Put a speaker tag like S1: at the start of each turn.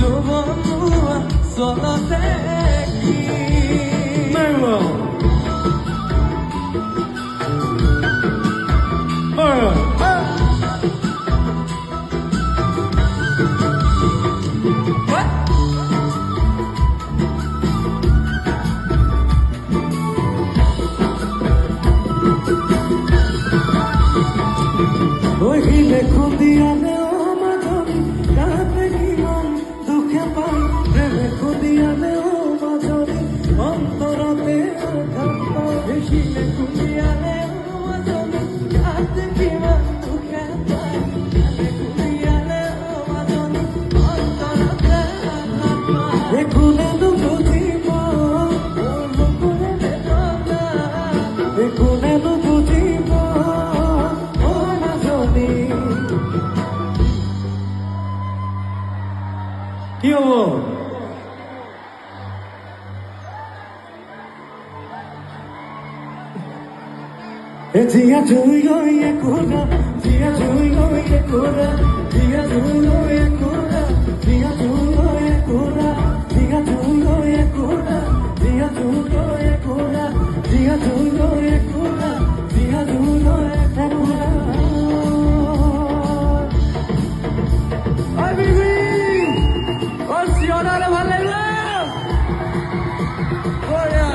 S1: Giovanua, solo te qui. Melo. Oi, me condiane o madoni, kate kiman dukhe pai. Me condiane o madoni, antarate akhapa. Eshi me condiane o madoni, kate kiman dukhe pai. Me condiane o madoni, antarate akhapa. Ekune no bujiba, lokore betona. Ekune no bujiba. কি হবো জিয়া জুই গইয়ে কোরা জিয়া জুই গইয়ে কোরা জিয়া জুই গইয়ে কোরা জিয়া জুই গইয়ে কোরা জিয়া জুই গইয়ে কোরা জিয়া জুই গইয়ে কোরা জিয়া জুই গইয়ে কোরা জিয়া জুই গইয়ে কোরা Ay, baby! ¡Funcionale, vale! ¡Oye!